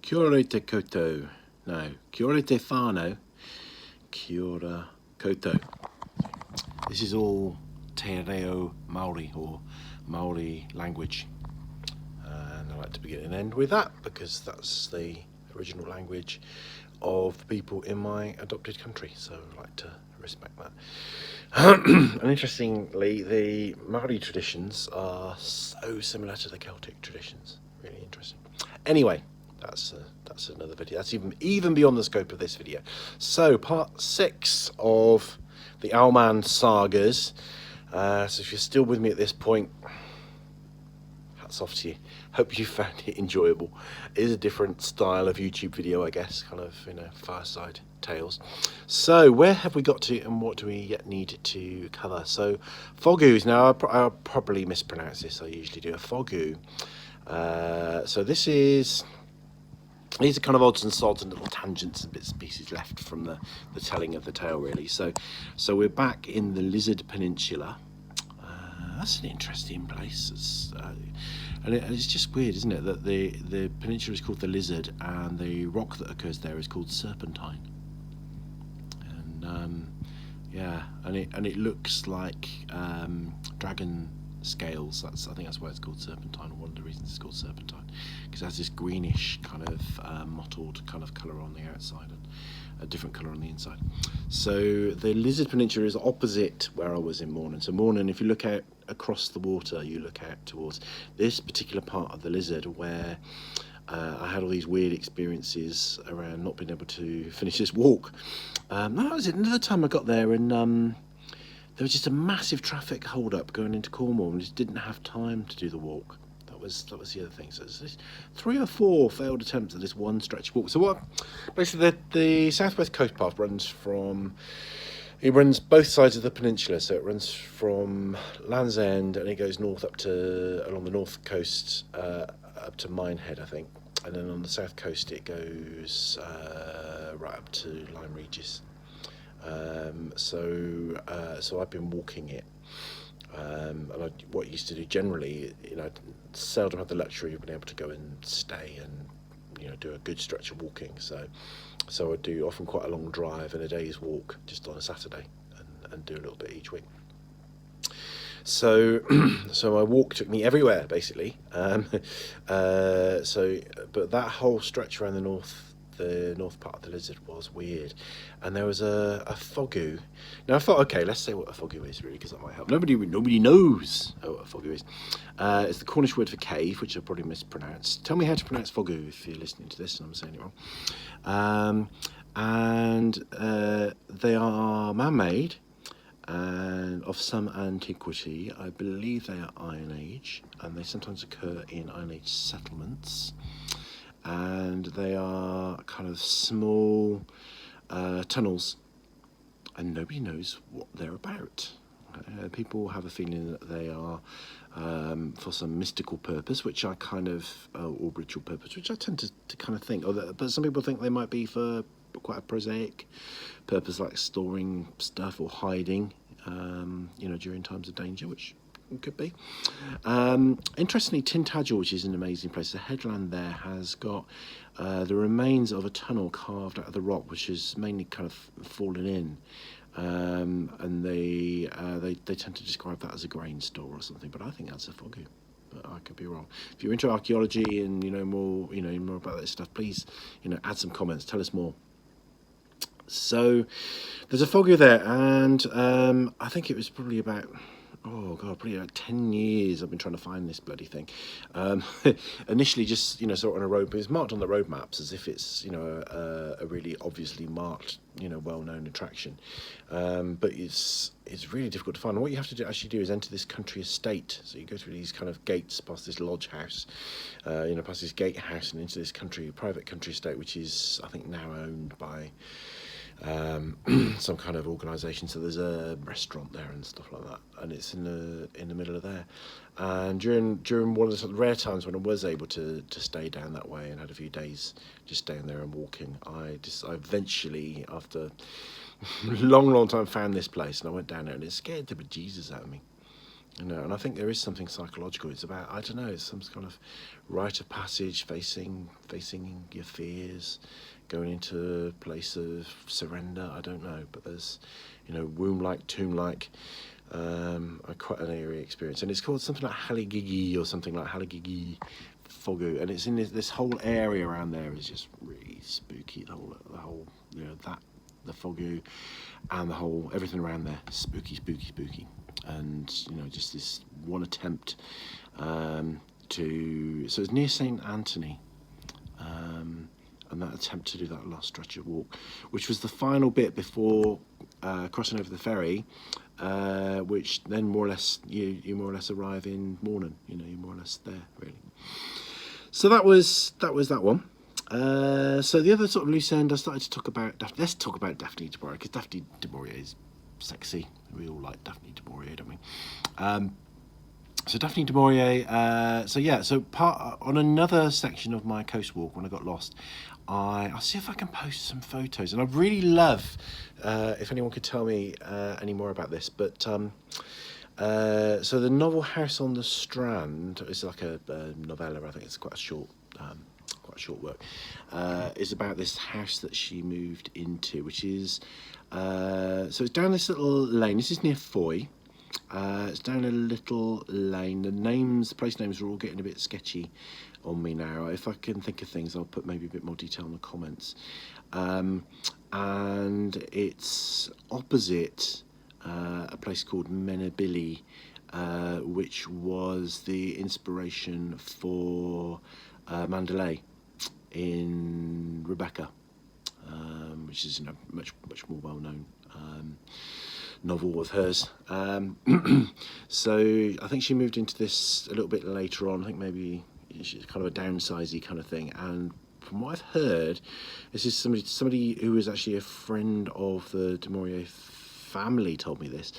Kia ora te koutou. No, kia ora te whānau. Kia ora koutou. This is all Te Reo Maori, or Maori language. And I like to begin and end with that because that's the original language of the people in my adopted country. So I like to respect that. And interestingly, the Maori traditions are so similar to the Celtic traditions. Really interesting. Anyway, that's another video. That's even beyond the scope of this video. So part 6 of the OwlMan sagas. So if you're still with me at this point, hats off to you. Hope you found it enjoyable. It is a different style of YouTube video, I guess, kind of, you know, fireside tales. So where have we got to, and what do we yet need to cover? So fogoos. Now I'll probably mispronounce this. I usually do. A fogoo. So these are kind of odds and sods and little tangents and bits and pieces left from the telling of the tale, really. So we're back in the Lizard Peninsula. That's an interesting place. And it's just weird, isn't it, that the peninsula is called the Lizard and the rock that occurs there is called Serpentine. And yeah, and it looks like dragon scales. I think that's why it's called Serpentine. One of the reasons it's called Serpentine, because it has this greenish kind of mottled kind of colour on the outside and a different colour on the inside. So the Lizard Peninsula is opposite where I was in Morning. So Morning, if you look out across the water, you look out towards this particular part of the Lizard where I had all these weird experiences around not being able to finish this walk. That was it. Another time I got there and there was just a massive traffic hold-up going into Cornwall and just didn't have time to do the walk. That was the other thing. So it's 3 or 4 failed attempts at this one stretch walk. So what? Basically, the Southwest Coast Path runs both sides of the peninsula. So it runs from Land's End and it goes north along the north coast up to Minehead, I think. And then on the south coast it goes right up to Lyme Regis. So I've been walking it, and what I used to do generally, you know, I seldom had the luxury of being able to go and stay and, you know, do a good stretch of walking. So I do often quite a long drive and a day's walk just on a Saturday, and do a little bit each week. So my walk took me everywhere basically. But that whole stretch around the north part of the Lizard was weird, and there was a fogoo. Now I thought, okay, let's say what a fogoo is, really, because that might help. Nobody knows what a fogoo is. It's the Cornish word for cave, which I probably mispronounced. Tell me how to pronounce fogoo if you're listening to this and I'm saying it wrong. They are man-made and of some antiquity. I believe they are Iron Age, and they sometimes occur in Iron Age settlements. And they are kind of small tunnels, and nobody knows what they're about. People have a feeling that they are for some mystical purpose, which I kind of, or ritual purpose, which I tend to kind of think. But some people think they might be for quite a prosaic purpose, like storing stuff or hiding, you know, during times of danger, which could be. Interestingly, Tintagel, which is an amazing place, the headland there has got the remains of a tunnel carved out of the rock, which is mainly kind of fallen in, and they tend to describe that as a grain store or something, but I think that's a fogoo, but I could be wrong. If you're into archaeology and you know more about this stuff, please, you know, add some comments, tell us more. So there's a fogoo there, and I think it was probably about, oh god, probably like 10 years I've been trying to find this bloody thing. Initially just, you know, saw it on a road, but it's marked on the road maps as if it's, you know, a really obviously marked, you know, well-known attraction. But it's really difficult to find. And what you have to actually do is enter this country estate. So you go through these kind of gates, past this lodge house, you know, past this gatehouse and into this private country estate, which is, I think, now owned by some kind of organisation. So there's a restaurant there and stuff like that, and it's in the middle of there. And during one of the rare times when I was able to stay down that way and had a few days just staying there and walking, I eventually, after a long time, found this place, and I went down there, and it scared the bejesus out of me. You know, and I think there is something psychological. It's about, I don't know, it's some kind of rite of passage, facing your fears, going into a place of surrender. I don't know, but there's, you know, womb-like, tomb-like, quite an eerie experience, and it's called something like Halligigi or something like Halligigi Fogu, and it's in this whole area around there is just really spooky. The whole, you know, the Fogu, and the whole everything around there, spooky. And you know, just this one attempt so it's near St Anthony, and that attempt to do that last stretch of walk, which was the final bit before crossing over the ferry, which then more or less you more or less arrive in Mornan. You know, you're more or less there really. So that was that one. So the other sort of loose end, I started to talk about. Let's talk about Daphne Du Maurier, because Daphne Du Maurier is sexy. We all like Daphne Du Maurier, don't we? So Daphne Du Maurier. So part on another section of my coast walk when I got lost, I'll see if I can post some photos, and I'd really love if anyone could tell me any more about this. But so the novel House on the Strand is like a novella. I think it's quite a short work. Is about this house that she moved into, which is so it's down this little lane. This is near Foy. It's down a little lane. The place names are all getting a bit sketchy on me now. If I can think of things, I'll put maybe a bit more detail in the comments. And it's opposite a place called Menabili, which was the inspiration for Mandalay in Rebecca, which is, you know, much more well known novel of hers. So I think she moved into this a little bit later on. I think maybe she's kind of a downsizey kind of thing. And from what I've heard, this is somebody who was actually a friend of the Du Maurier family told me this,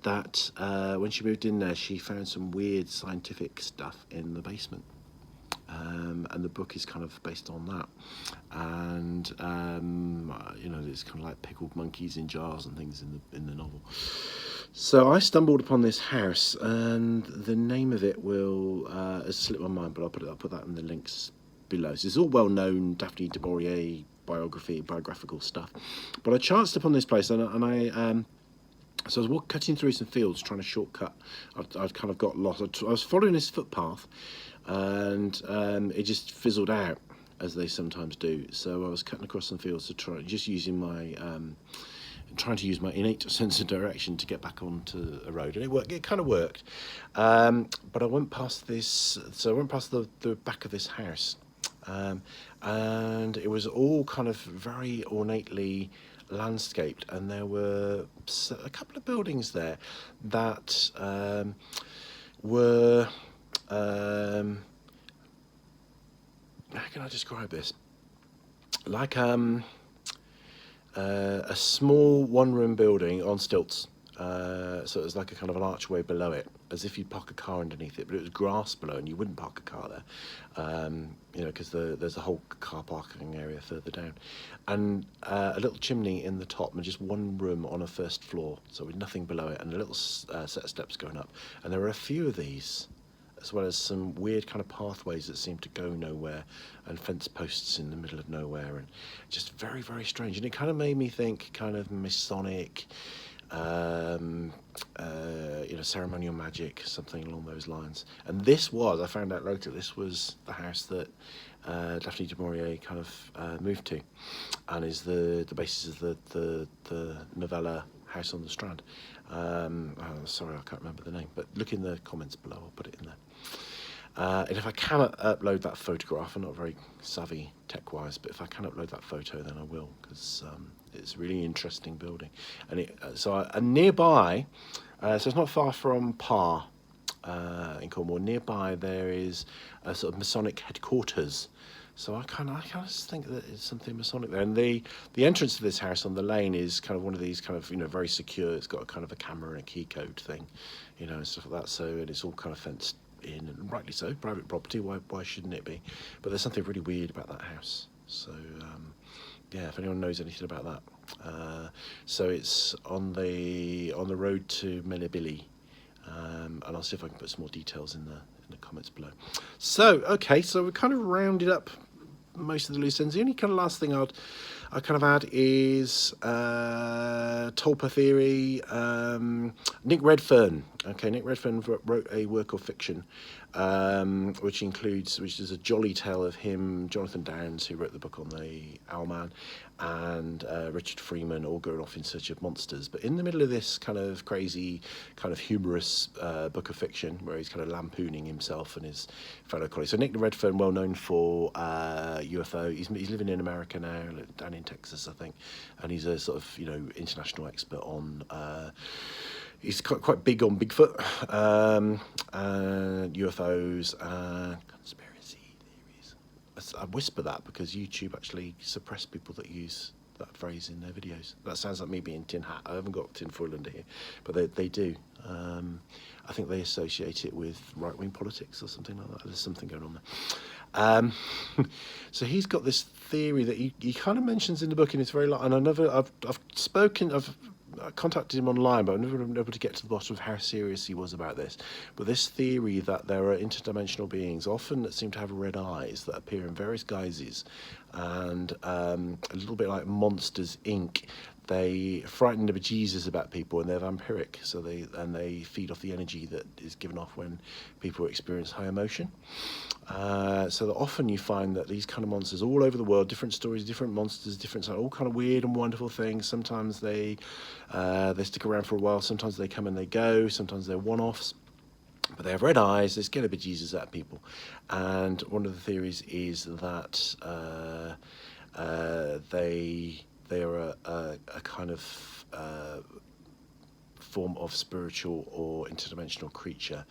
that when she moved in there, she found some weird scientific stuff in the basement. And the book is kind of based on that, and you know, it's kind of like pickled monkeys in jars and things in the novel. So I stumbled upon this house, and the name of it will has slipped my mind, but I'll put that in the links below. So it's all well known Daphne Du Maurier biographical stuff, but I chanced upon this place, and I. So I was cutting through some fields trying to shortcut. I'd kind of got lost. I was following this footpath, and it just fizzled out, as they sometimes do. So I was cutting across some fields to trying to use my innate sense of direction to get back onto a road, and it worked. It kind of worked, but I went past this. So I went past the back of this house, and it was all kind of very ornately landscaped, and there were a couple of buildings there that were how can I describe this, like a small one-room building on stilts, so it was like a kind of an archway below it, as if you'd park a car underneath it, but it was grass below, and you wouldn't park a car there, you know, because there's a whole car parking area further down, and a little chimney in the top, and just one room on a first floor, so with nothing below it, and a little set of steps going up. And there were a few of these, as well as some weird kind of pathways that seemed to go nowhere, and fence posts in the middle of nowhere, and just very, very strange. And it kind of made me think kind of Masonic, you know, ceremonial magic, something along those lines. And this was, I found out later, this was the house that Daphne Du Maurier kind of moved to, and is the basis of the novella House on the Strand. Sorry, I can't remember the name, but look in the comments below, I'll put it in there. And if I cannot upload that photograph, I'm not very savvy tech-wise, but if I can upload that photo, then I will, because it's a really interesting building. And and nearby, so it's not far from Parr in Cornwall. Nearby there is a sort of Masonic headquarters. So I kind of think that it's something Masonic there. And the entrance to this house on the lane is kind of one of these kind of, you know, very secure. It's got a kind of a camera and a key code thing, you know, and stuff like that. So, and it's all kind of fenced in, and rightly so, private property. Why shouldn't it be? But there's something really weird about that house. So yeah, if anyone knows anything about that, so it's on the road to Menabili, and I'll see if I can put some more details in the comments below. So okay, so we kind of rounded up most of the loose ends. The only kind of last thing I kind of add is Tulpa theory. Nick Redfern. Okay, Nick Redfern wrote a work of fiction, which is a jolly tale of him, Jonathan Downes, who wrote the book on the Owlman, and Richard Freeman, all going off in search of monsters. But in the middle of this kind of crazy, kind of humorous book of fiction, where he's kind of lampooning himself and his fellow colleagues. So Nick Redfern, well known for UFO. He's living in America now, down in Texas, I think, and he's a sort of international expert on. He's quite big on Bigfoot, and UFOs, and conspiracy theories. I whisper that because YouTube actually suppress people that use that phrase in their videos. That sounds like me being tin hat. I haven't got tin foil under here, but they do. I think they associate it with right-wing politics or something like that. There's something going on there. So he's got this theory that he kind of mentions in the book, and it's very long. And I've contacted him online, but I've never been able to get to the bottom of how serious he was about this. But this theory that there are interdimensional beings, often that seem to have red eyes, that appear in various guises, and a little bit like Monsters, Inc., they frighten the bejesus about people, and they're vampiric, so they feed off the energy that is given off when people experience high emotion. So that often you find that these kind of monsters all over the world, different stories, different monsters, all kind of weird and wonderful things. Sometimes they stick around for a while, sometimes they come and they go, sometimes they're one-offs. But they have red eyes, they scare the bejesus out of people. And one of the theories is that they are a kind of form of spiritual or interdimensional creature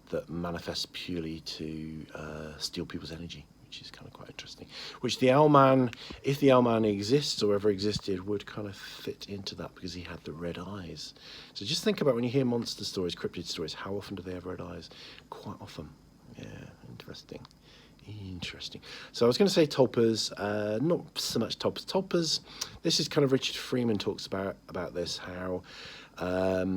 that manifests purely to steal people's energy, which is kind of quite interesting. Which the Owlman, if the Owlman exists or ever existed, would kind of fit into that because he had the red eyes. So just think about when you hear monster stories, cryptid stories, how often do they have red eyes? Quite often. Yeah, interesting. Interesting. So I was going to say tulpas, not so much tulpas. Tulpas, this is kind of Richard Freeman talks about this, how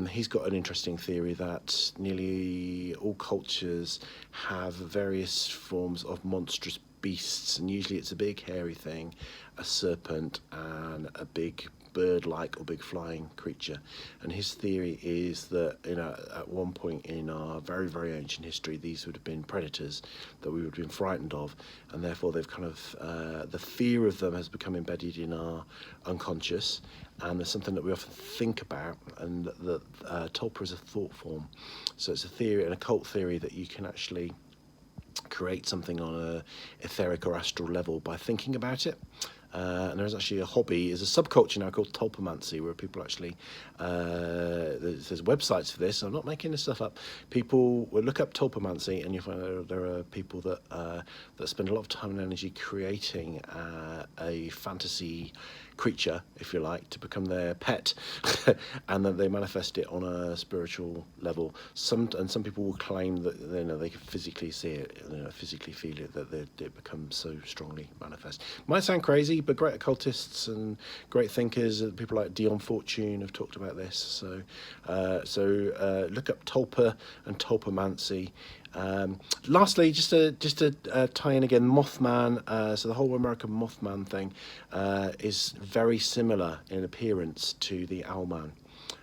he's got an interesting theory that nearly all cultures have various forms of monstrous beasts, and usually it's a big hairy thing, a serpent, and a big bird-like or big flying creature. And his theory is that at one point in our very, very ancient history, these would have been predators that we would have been frightened of, and therefore they've kind of the fear of them has become embedded in our unconscious, and there's something that we often think about, and that tulpa is a thought form. So it's a theory, an occult theory, that you can actually create something on a etheric or astral level by thinking about it. And there's actually a hobby, is a subculture now called tulpamancy, where people actually, there's websites for this, I'm not making this stuff up. People will look up tulpamancy, and you find that there are people that spend a lot of time and energy creating a fantasy creature, if you like, to become their pet, and then they manifest it on a spiritual level. Some people will claim that they can physically see it, physically feel it, that it becomes so strongly manifest. Might sound crazy, but great occultists and great thinkers, people like Dion Fortune, have talked about this. So look up tulpa and tulpamancy. Lastly, just to tie in again, Mothman. So the whole American Mothman thing is very similar in appearance to the Owlman.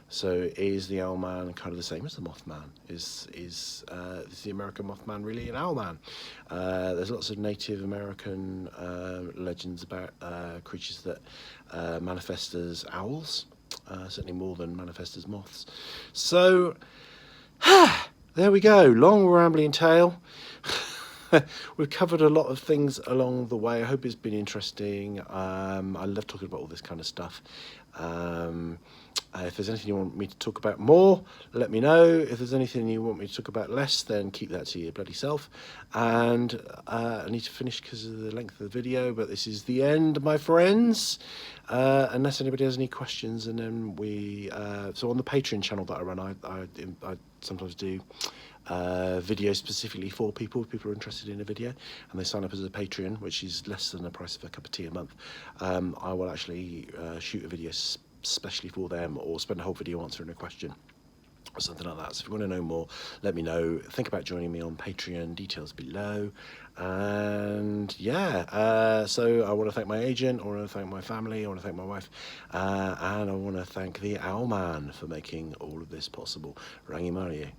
So is the Owlman kind of the same as the Mothman? Is the American Mothman really an Owlman? There's lots of Native American legends about creatures that manifest as owls, certainly more than manifest as moths. So there we go, long rambling tale. We've covered a lot of things along the way. I hope it's been interesting. I love talking about all this kind of stuff. If there's anything you want me to talk about more, let me know. If there's anything you want me to talk about less, then keep that to your bloody self. And I need to finish because of the length of the video, but this is the end, my friends. Unless anybody has any questions, and then so on the Patreon channel that I run, I sometimes do videos specifically for people. If people are interested in a video and they sign up as a Patreon, which is less than the price of a cup of tea a month, I will actually shoot a video specially for them, or spend a whole video answering a question or something like that. So if you want to know more, let me know. Think about joining me on Patreon, details below. And yeah, so I want to thank my agent, I want to thank my family, I want to thank my wife, and I want to thank the OwlMan for making all of this possible. Rangimarie.